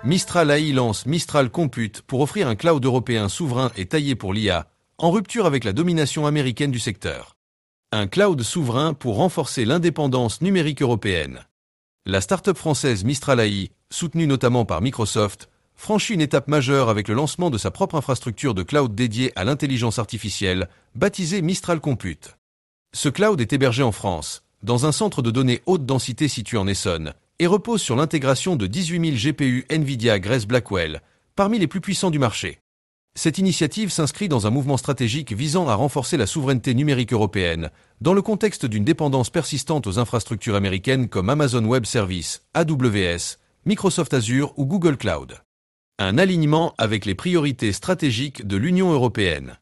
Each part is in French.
Mistral AI lance Mistral Compute pour offrir un cloud européen souverain et taillé pour l'IA, en rupture avec la domination américaine du secteur. Un cloud souverain pour renforcer l'indépendance numérique européenne. La start-up française Mistral AI, soutenue notamment par Microsoft, franchit une étape majeure avec le lancement de sa propre infrastructure de cloud dédiée à l'intelligence artificielle, baptisée Mistral Compute. Ce cloud est hébergé en France, dans un centre de données haute densité situé en Essonne, et repose sur l'intégration de 18 000 GPU NVIDIA Grace Blackwell, parmi les plus puissants du marché. Cette initiative s'inscrit dans un mouvement stratégique visant à renforcer la souveraineté numérique européenne, dans le contexte d'une dépendance persistante aux infrastructures américaines comme Amazon Web Services, AWS, Microsoft Azure ou Google Cloud. Un alignement avec les priorités stratégiques de l'Union européenne.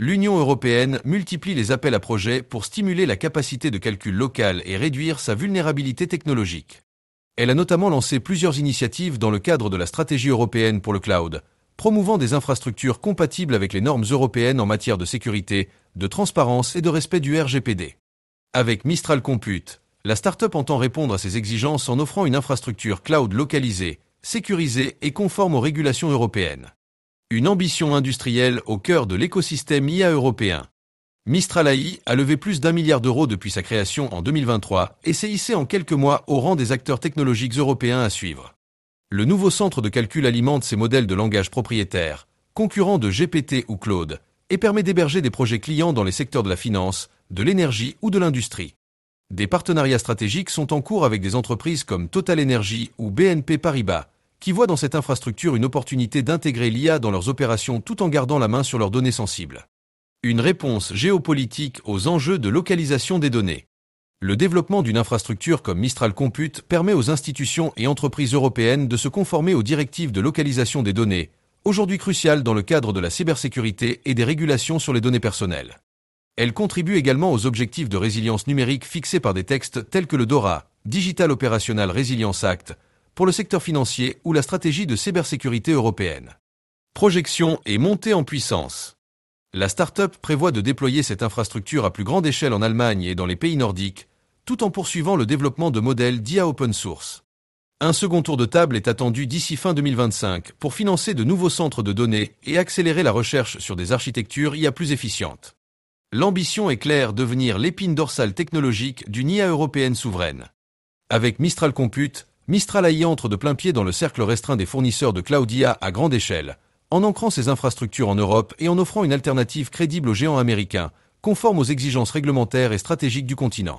L'Union européenne multiplie les appels à projets pour stimuler la capacité de calcul locale et réduire sa vulnérabilité technologique. Elle a notamment lancé plusieurs initiatives dans le cadre de la stratégie européenne pour le cloud, promouvant des infrastructures compatibles avec les normes européennes en matière de sécurité, de transparence et de respect du RGPD. Avec Mistral Compute, la start-up entend répondre à ces exigences en offrant une infrastructure cloud localisée, sécurisée et conforme aux régulations européennes. Une ambition industrielle au cœur de l'écosystème IA européen. Mistral AI a levé plus d'1 milliard d'euros depuis sa création en 2023 et s'est hissé en quelques mois au rang des acteurs technologiques européens à suivre. Le nouveau centre de calcul alimente ses modèles de langage propriétaires, concurrents de GPT ou Claude, et permet d'héberger des projets clients dans les secteurs de la finance, de l'énergie ou de l'industrie. Des partenariats stratégiques sont en cours avec des entreprises comme Total Energy ou BNP Paribas, qui voient dans cette infrastructure une opportunité d'intégrer l'IA dans leurs opérations tout en gardant la main sur leurs données sensibles. Une réponse géopolitique aux enjeux de localisation des données. Le développement d'une infrastructure comme Mistral Compute permet aux institutions et entreprises européennes de se conformer aux directives de localisation des données, aujourd'hui cruciales dans le cadre de la cybersécurité et des régulations sur les données personnelles. Elle contribue également aux objectifs de résilience numérique fixés par des textes tels que le DORA, Digital Operational Resilience Act, pour le secteur financier ou la stratégie de cybersécurité européenne. Projection et montée en puissance. La start-up prévoit de déployer cette infrastructure à plus grande échelle en Allemagne et dans les pays nordiques, tout en poursuivant le développement de modèles d'IA open source. Un second tour de table est attendu d'ici fin 2025 pour financer de nouveaux centres de données et accélérer la recherche sur des architectures IA plus efficientes. L'ambition est claire, devenir l'épine dorsale technologique d'une IA européenne souveraine. Avec Mistral Compute, Mistral AI entre de plein pied dans le cercle restreint des fournisseurs de cloud IA à grande échelle, en ancrant ses infrastructures en Europe et en offrant une alternative crédible aux géants américains, conforme aux exigences réglementaires et stratégiques du continent.